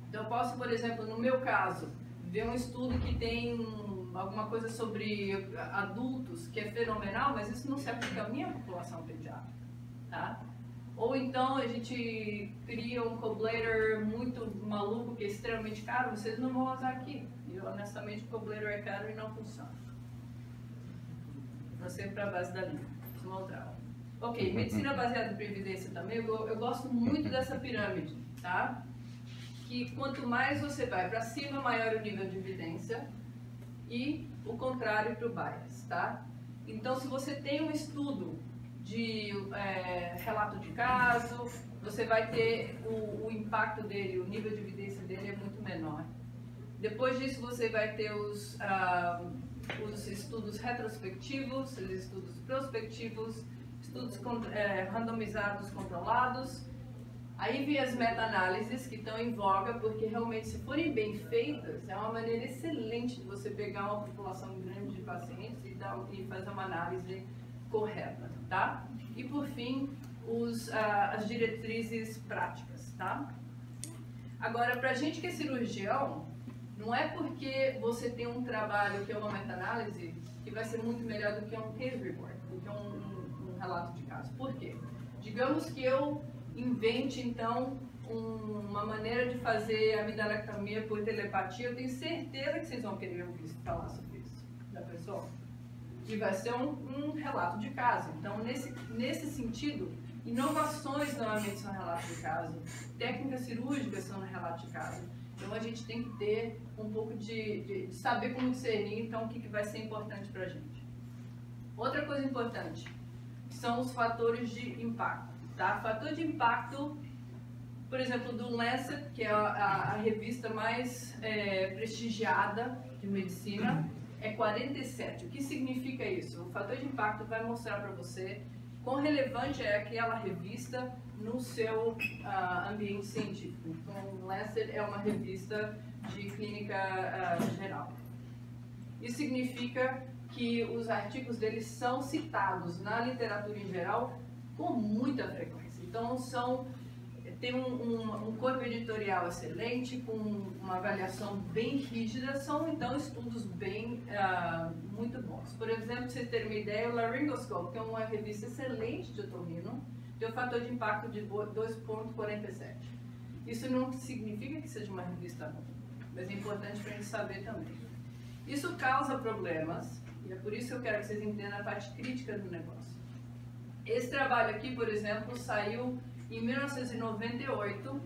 Então eu posso, por exemplo, no meu caso, ver um estudo que tem alguma coisa sobre adultos que é fenomenal, mas isso não se aplica à minha população pediátrica, tá? Ou então a gente cria um coblator muito maluco que é extremamente caro, vocês não vão usar aqui. E honestamente o coblator é caro e não funciona. Vou sempre para a base da linha, isso não outra. Ok, medicina baseada em previdência também, eu gosto muito dessa pirâmide, tá? Que quanto mais você vai para cima, maior o nível de evidência e o contrário para o bias, tá? Então se você tem um estudo de relato de caso, você vai ter o impacto dele, o nível de evidência dele é muito menor. Depois disso você vai ter os estudos retrospectivos, os estudos prospectivos, estudos randomizados controlados. Aí vem as meta-análises que estão em voga, porque realmente, se forem bem feitas, é uma maneira excelente de você pegar uma população grande de pacientes e fazer uma análise correta, tá? E por fim, as diretrizes práticas, tá? Agora, pra gente que é cirurgião, não é porque você tem um trabalho que é uma meta-análise que vai ser muito melhor do que um case report, do que um relato de caso. Por quê? Digamos que eu invente, então, uma maneira de fazer amidalectomia por telepatia, eu tenho certeza que vocês vão querer ouvir falar sobre isso, da pessoa. E vai ser um relato de caso. Então, nesse sentido, inovações normalmente são relato de caso, técnicas cirúrgicas são relato de caso. Então, a gente tem que ter um pouco de saber como discernir, então, o que vai ser importante para a gente. Outra coisa importante são os fatores de impacto. Tá? Fator de impacto, por exemplo, do Lancet, que é a revista mais prestigiada de medicina, é 47. O que significa isso? O fator de impacto vai mostrar para você quão relevante é aquela revista no seu ambiente científico. Então, o Lancet é uma revista de clínica geral. Isso significa que os artigos deles são citados na literatura em geral com muita frequência. Então, tem um corpo editorial excelente, com uma avaliação bem rígida, são, então, estudos muito bons. Por exemplo, para você ter uma ideia, o Laryngoscope, que é uma revista excelente de otorrino, tem um fator de impacto de 2,47. Isso não significa que seja uma revista ruim, mas é importante para a gente saber também. Isso causa problemas, e é por isso que eu quero que vocês entendam a parte crítica do negócio. Esse trabalho aqui, por exemplo, saiu em 1998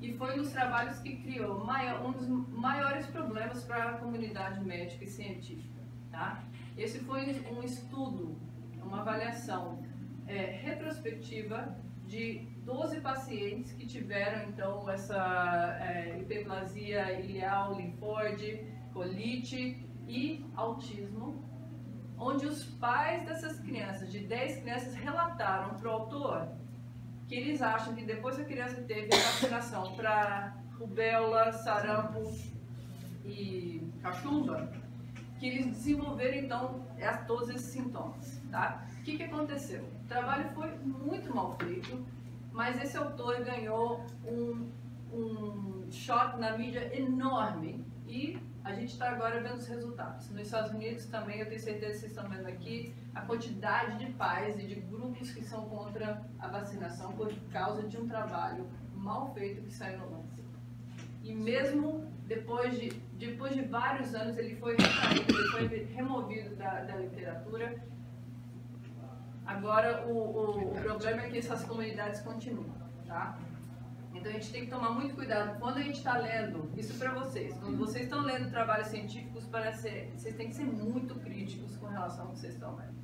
e foi um dos trabalhos que criou um dos maiores problemas para a comunidade médica e científica. Tá? Esse foi um estudo, uma avaliação retrospectiva de 12 pacientes que tiveram, então, essa hiperplasia ileal, linfóide, colite e autismo, onde os pais dessas crianças, de 10 crianças, relataram para o autor que eles acham que depois que a criança teve a vacinação para rubéola, sarampo e cachumba, que eles desenvolveram, então, todos esses sintomas. Tá? O que aconteceu? O trabalho foi muito mal feito, mas esse autor ganhou um shot na mídia enorme e a gente está agora vendo os resultados. Nos Estados Unidos também, eu tenho certeza que vocês estão vendo aqui a quantidade de pais e de grupos que são contra a vacinação por causa de um trabalho mal feito que saiu no Lancet. E mesmo depois de vários anos, ele foi removido da literatura. Agora, o problema é que essas comunidades continuam, tá? Então, a gente tem que tomar muito cuidado. Quando a gente está lendo, isso para vocês, quando vocês estão lendo trabalhos científicos, vocês têm que ser muito críticos com relação ao que vocês estão lendo.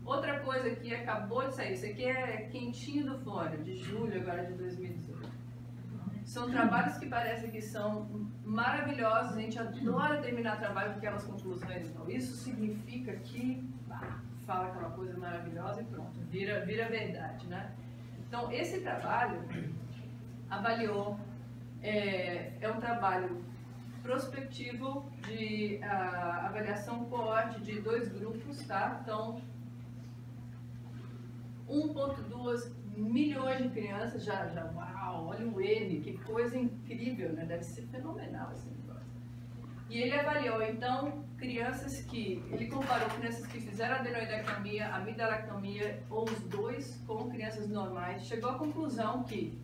Outra coisa que acabou de sair, isso aqui é quentinho do fora, de julho agora de 2018. São trabalhos que parecem que são maravilhosos, a gente adora terminar trabalho com aquelas conclusões. Então, isso significa que fala aquela coisa maravilhosa e pronto, vira verdade, né? Então, esse trabalho avaliou, é um trabalho prospectivo de avaliação coorte de 2 grupos, tá? Então, 1,2 milhões de crianças, uau, olha o N, que coisa incrível, né? Deve ser fenomenal esse negócio. E ele avaliou, então, ele comparou crianças que fizeram adenoidectomia, amidalectomia, ou os dois com crianças normais, chegou à conclusão que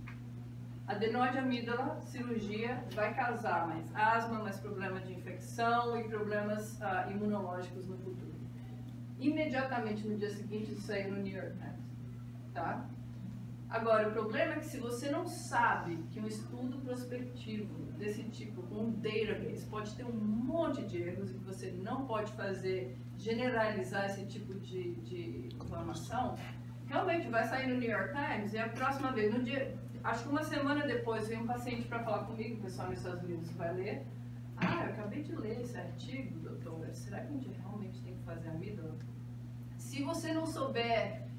adenoide amígdala, cirurgia, vai causar mais asma, mais problemas de infecção e problemas imunológicos no futuro. Imediatamente no dia seguinte, isso saiu no New York Times, tá? Agora, o problema é que se você não sabe que um estudo prospectivo desse tipo, com um database, pode ter um monte de erros e que você não pode fazer, generalizar esse tipo de informação, realmente vai sair no New York Times e a próxima vez, no dia, acho que uma semana depois, vem um paciente para falar comigo, o pessoal nos Estados Unidos vai ler. Ah, eu acabei de ler esse artigo, doutora, será que a gente realmente tem que fazer amígdala? Se você não souber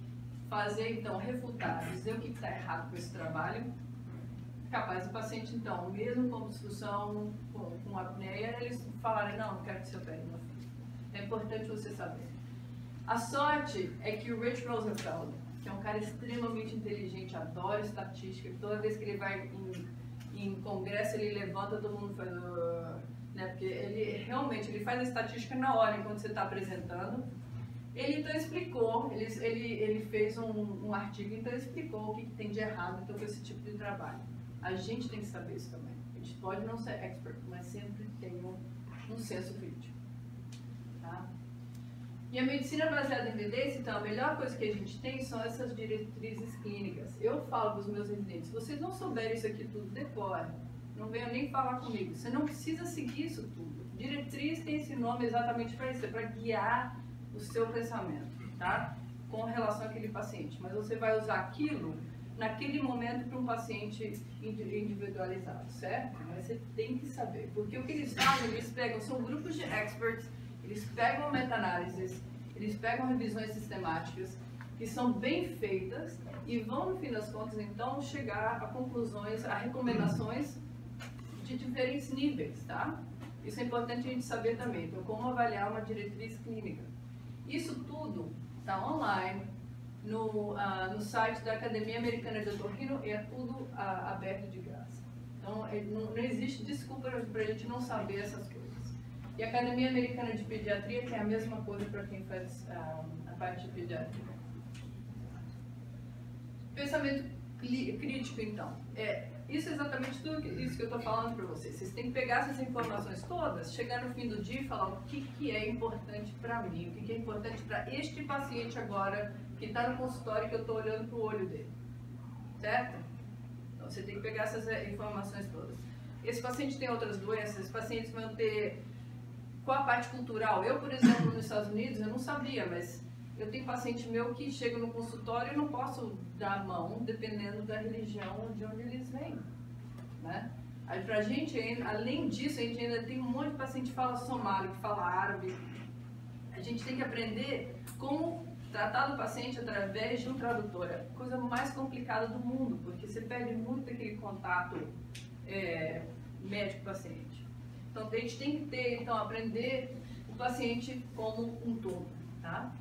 fazer, então, refutar, dizer o que está errado com esse trabalho, capaz do paciente, então, mesmo com obstrução, com apneia, eles falarem, não quero que você opere, meu filho. É importante você saber. A sorte é que o Rich Rosenfeld, que é um cara extremamente inteligente, adora estatística, toda vez que ele vai em congresso, ele levanta, todo mundo faz... né? Porque ele realmente ele faz a estatística na hora, enquanto você está apresentando. Ele então explicou, ele fez um artigo, então explicou o que tem de errado então, com esse tipo de trabalho. A gente tem que saber isso também. A gente pode não ser expert, mas sempre tem um senso crítico. Tá? E a medicina baseada em evidência, então, a melhor coisa que a gente tem são essas diretrizes clínicas. Eu falo para os meus residentes, se vocês não souberem isso aqui tudo, decore. Não venham nem falar comigo. Você não precisa seguir isso tudo. Diretriz tem esse nome exatamente para isso, é para guiar o seu pensamento, tá? Com relação àquele paciente. Mas você vai usar aquilo naquele momento para um paciente individualizado, certo? Mas você tem que saber. Porque o que eles fazem, eles pegam, são grupos de experts, eles pegam meta-análises, eles pegam revisões sistemáticas, que são bem feitas, e vão, no fim das contas, então, chegar a conclusões, a recomendações de diferentes níveis, tá? Isso é importante a gente saber também. Então, como avaliar uma diretriz clínica. Isso tudo está online, no site da Academia Americana de Otorrino, e é tudo aberto de graça. Então, não existe desculpa para a gente não saber essas coisas. E a Academia Americana de Pediatria tem a mesma coisa para quem faz a parte de pediatria. Pensamento crítico, então. Isso é exatamente tudo isso que eu estou falando para vocês. Vocês têm que pegar essas informações todas, chegar no fim do dia e falar o que é importante para mim, o que é importante para este paciente agora que está no consultório que eu estou olhando para o olho dele. Certo? Então você tem que pegar essas informações todas. Esse paciente tem outras doenças, esses pacientes vão ter... Qual a parte cultural? Eu, por exemplo, nos Estados Unidos, eu não sabia, mas eu tenho paciente meu que chega no consultório e não posso dar a mão, dependendo da religião de onde eles vêm, né? Aí pra gente, além disso, a gente ainda tem um monte de paciente que fala somali, que fala árabe. A gente tem que aprender como tratar do paciente através de um tradutor. É a coisa mais complicada do mundo, porque você perde muito aquele contato médico-paciente. Então a gente tem que ter, então, aprender o paciente como um todo, tá?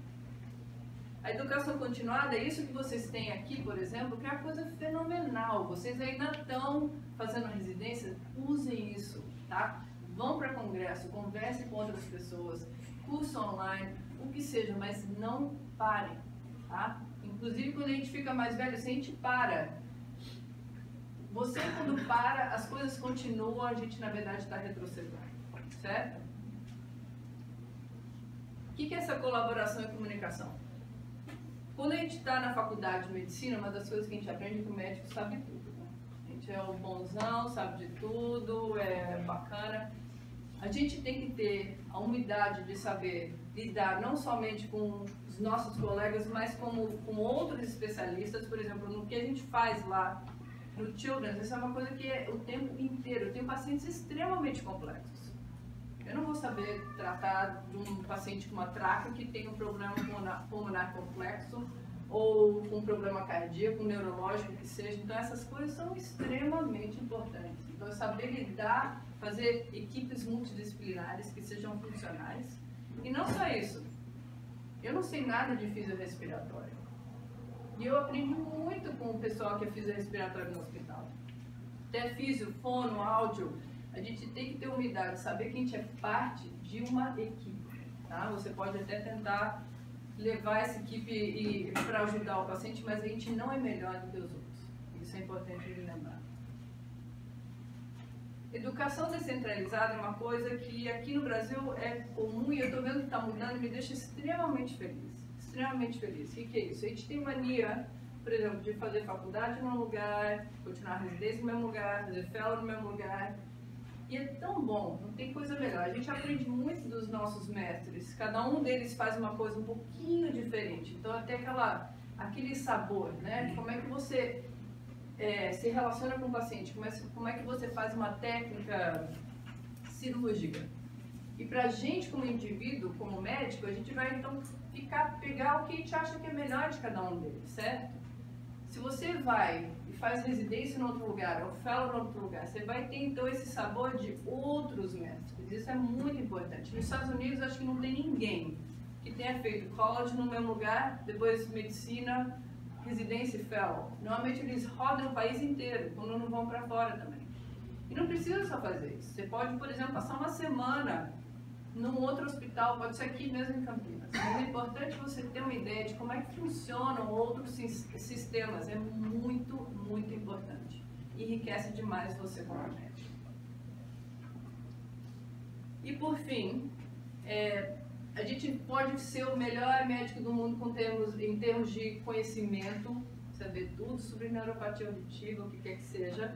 A educação continuada é isso que vocês têm aqui, por exemplo, que é uma coisa fenomenal. Vocês ainda estão fazendo residência, usem isso, tá? Vão para congresso, conversem com outras pessoas, curso online, o que seja, mas não parem, tá? Inclusive, quando a gente fica mais velho, se a gente para, você quando para, as coisas continuam, a gente, na verdade, está retrocedendo, certo? O que é essa colaboração e comunicação? Quando a gente está na faculdade de medicina, uma das coisas que a gente aprende é que o médico sabe tudo, né? A gente é o bonzão, sabe de tudo, é bacana. A gente tem que ter a humildade de saber lidar não somente com os nossos colegas, mas com outros especialistas. Por exemplo, no que a gente faz lá no Children's, isso é uma coisa que é o tempo inteiro. Eu tenho pacientes extremamente complexos. Eu não vou saber tratar de um paciente com uma tráquea que tem um problema pulmonar complexo ou com um problema cardíaco, neurológico, que seja. Então, essas coisas são extremamente importantes. Então, saber lidar, fazer equipes multidisciplinares que sejam funcionais. E não só isso. Eu não sei nada de fisiorrespiratório. E eu aprendi muito com o pessoal que é fisiorrespiratório no hospital. Até físio, fono, áudio. A gente tem que ter humildade, saber que a gente é parte de uma equipe, tá? Você pode até tentar levar essa equipe para ajudar o paciente, mas a gente não é melhor do que os outros. Isso é importante de lembrar. Educação descentralizada é uma coisa que aqui no Brasil é comum e eu estou vendo que está mudando e me deixa extremamente feliz. Extremamente feliz. O que é isso? A gente tem mania por exemplo, de fazer faculdade no mesmo lugar, continuar a residência no mesmo lugar, fazer fellow no mesmo lugar. E é tão bom, não tem coisa melhor. A gente aprende muito dos nossos mestres, cada um deles faz uma coisa um pouquinho diferente. Então até aquele sabor, né? Como é que você se relaciona com o paciente, como é que você faz uma técnica cirúrgica. E pra gente como indivíduo, como médico, a gente vai então pegar o que a gente acha que é melhor de cada um deles, certo? Se você vai e faz residência em outro lugar, ou fellow em outro lugar, você vai ter então esse sabor de outros mestres. Isso é muito importante. Nos Estados Unidos, acho que não tem ninguém que tenha feito college no mesmo lugar, depois medicina, residência e fellow. Normalmente eles rodam o país inteiro, quando não vão para fora também. E não precisa só fazer isso. Você pode, por exemplo, passar uma semana num outro hospital, pode ser aqui mesmo em Campinas. Mas é importante você ter uma ideia de como é que funcionam outros sistemas. É muito, muito importante. Enriquece demais você como médico. E por fim, a gente pode ser o melhor médico do mundo em termos de conhecimento, saber tudo sobre neuropatia auditiva, o que quer que seja,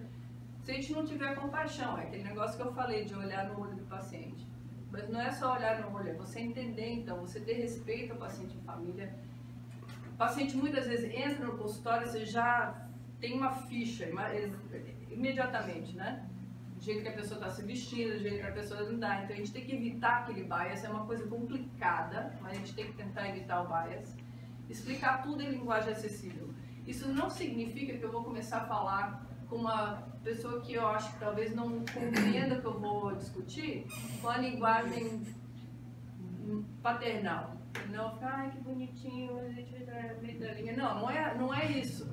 se a gente não tiver compaixão. É aquele negócio que eu falei de olhar no olho do paciente. Mas não é só olhar no olho, é você entender, então, você ter respeito ao paciente em família. O paciente muitas vezes entra no consultório, você já tem uma ficha, imediatamente, né? Do jeito que a pessoa está se vestindo, do jeito que a pessoa andar. Então a gente tem que evitar aquele bias, é uma coisa complicada, mas a gente tem que tentar evitar o bias. Explicar tudo em linguagem acessível. Isso não significa que eu vou começar a falar com uma pessoa que eu acho que talvez não compreenda o que eu vou discutir, com a linguagem paternal. Não ficar, ai que bonitinho, a gente vai meio da linha. Não é isso.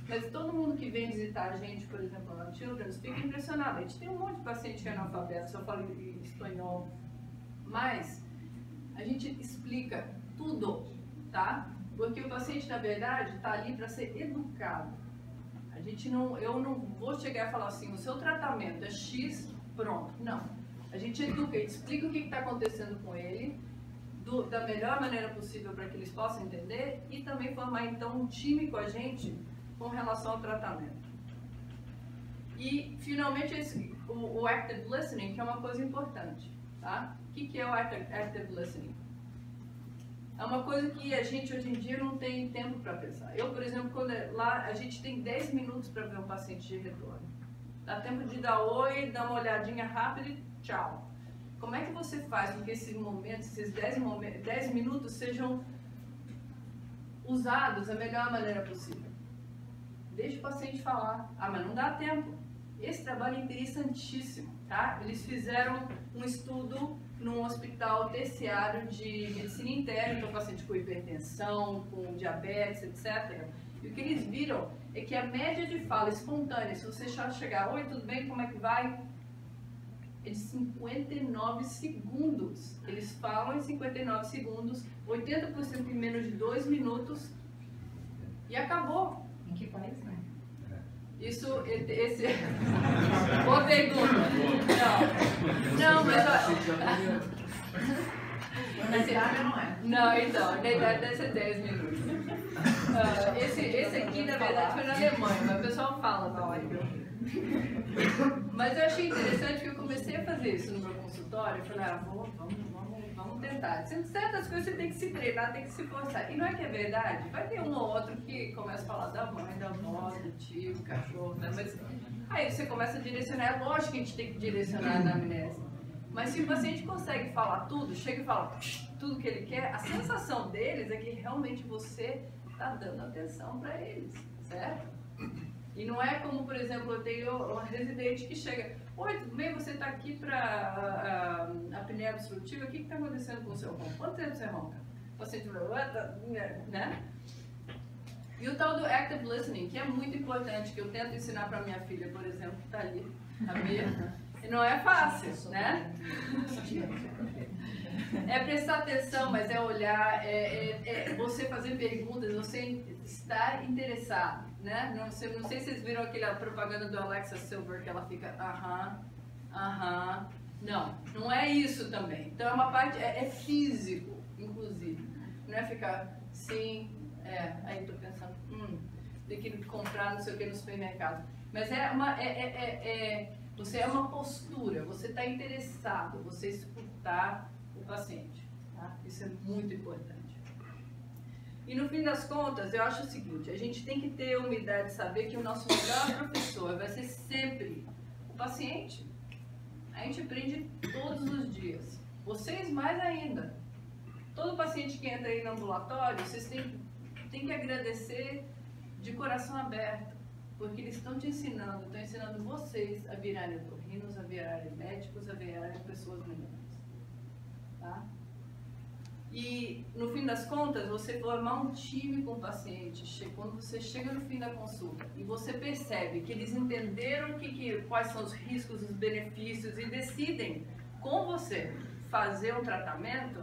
Mas todo mundo que vem visitar a gente, por exemplo, na Children's, fica impressionado. A gente tem um monte de paciente que é analfabeto, só fala espanhol. Mas a gente explica tudo, tá? Porque o paciente, na verdade, está ali para ser educado. Eu não vou chegar e falar assim, o seu tratamento é X, pronto. Não. A gente educa, a gente explica o que está acontecendo com ele, da melhor maneira possível para que eles possam entender e também formar então um time com a gente com relação ao tratamento. E finalmente o active listening, que é uma coisa importante, tá? O que é o active listening? É uma coisa que a gente hoje em dia não tem tempo para pensar. Eu, por exemplo, lá a gente tem 10 minutos para ver um paciente de retorno. Dá tempo de dar oi, dar uma olhadinha rápida e tchau. Como é que você faz com que esses momentos, esses 10 minutos sejam usados da melhor maneira possível? Deixa o paciente falar. Ah, mas não dá tempo. Esse trabalho é interessantíssimo, tá? Eles fizeram um estudo num hospital terciário de medicina interna, então paciente com hipertensão, com diabetes, etc. E o que eles viram é que a média de fala espontânea, se você chegar, oi, tudo bem, como é que vai? É de 59 segundos. Eles falam em 59 segundos, 80% em menos de 2 minutos e acabou. Em que país, né? Boa pergunta. Não, mas Na Itália não é. Não, então, na idade deve ser 10 minutos. Esse aqui, na verdade, foi na Alemanha, mas o pessoal fala na hora. Mas eu achei interessante que eu comecei a fazer isso no meu consultório. Eu falei, vamos tentar. Certas coisas você tem que se treinar, tem que se forçar. E não é que é verdade. Vai ter um ou outro que começa a falar da mãe, da avó, do tio, do cachorro, né? Mas aí você começa a direcionar. É lógico que a gente tem que direcionar na amnésia. Mas se o paciente consegue falar tudo, chega e fala tudo que ele quer, a sensação deles é que realmente você está dando atenção para eles, certo? E não é como, por exemplo, eu tenho uma residente que chega, oi, tudo bem, você está aqui para apneia obstrutiva, o que está acontecendo com o seu ronco? Quanto tempo você ronca? O paciente fala, né? E o tal do active listening, que é muito importante, que eu tento ensinar para minha filha, por exemplo, que está ali, a Bia, e não é fácil, né? É prestar atenção, mas é olhar, é você fazer perguntas, você estar interessado, né? Não sei se vocês viram aquela propaganda do Alexa Silver, que ela fica, não é isso também. Então é uma parte, é físico, inclusive. Não é ficar, sim, aí tô pensando, ter que comprar não sei o que no supermercado. Mas você é uma postura, você está interessado, você escutar o paciente. Tá? Isso é muito importante. E no fim das contas, eu acho o seguinte, a gente tem que ter a humildade de saber que o nosso melhor professor vai ser sempre o paciente. A gente aprende todos os dias. Vocês mais ainda. Todo paciente que entra aí no ambulatório, vocês têm que agradecer de coração aberto, porque eles estão te ensinando, estão ensinando vocês a virarem otorrinos, a virarem médicos, a virarem pessoas melhores. Tá? E no fim das contas, você formar um time com o paciente, quando você chega no fim da consulta e você percebe que eles entenderam quais são os riscos, os benefícios e decidem com você fazer um tratamento,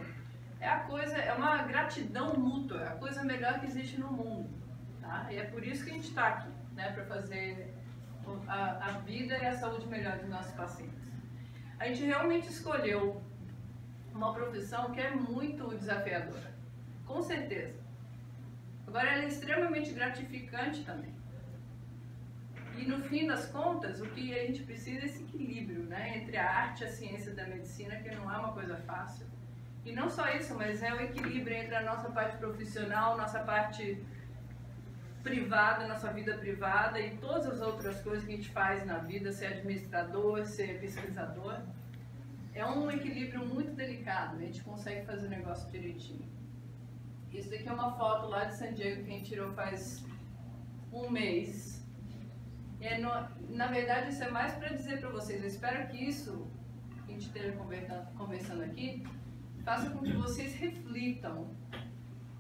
é uma gratidão mútua, é a coisa melhor que existe no mundo. Tá? E é por isso que a gente está aqui, né, para fazer a vida e a saúde melhor dos nossos pacientes. A gente realmente escolheu uma profissão que é muito desafiadora, com certeza. Agora, ela é extremamente gratificante também. E no fim das contas, o que a gente precisa é esse equilíbrio, né, entre a arte e a ciência da medicina, que não é uma coisa fácil. E não só isso, mas é o equilíbrio entre a nossa parte profissional, nossa parte privada, nossa vida privada e todas as outras coisas que a gente faz na vida, ser administrador, ser pesquisador. É um equilíbrio muito delicado, a gente consegue fazer o negócio direitinho. Isso daqui é uma foto lá de San Diego que a gente tirou faz um mês. Na verdade, isso é mais para dizer para vocês, eu espero que isso que a gente esteja conversando aqui faça com que vocês reflitam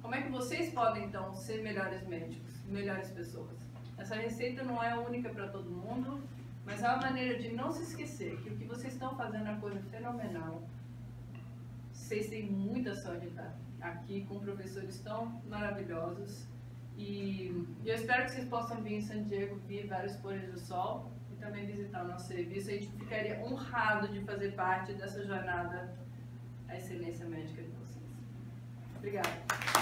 como é que vocês podem, então, ser melhores médicos, melhores pessoas. Essa receita não é única para todo mundo, mas é uma maneira de não se esquecer que o que vocês estão fazendo é uma coisa fenomenal. Vocês têm muita sorte de estar aqui com professores tão maravilhosos. E eu espero que vocês possam vir em San Diego, vir vários pôres do sol e também visitar o nosso serviço. A gente ficaria honrado de fazer parte dessa jornada à excelência médica de vocês. Obrigada.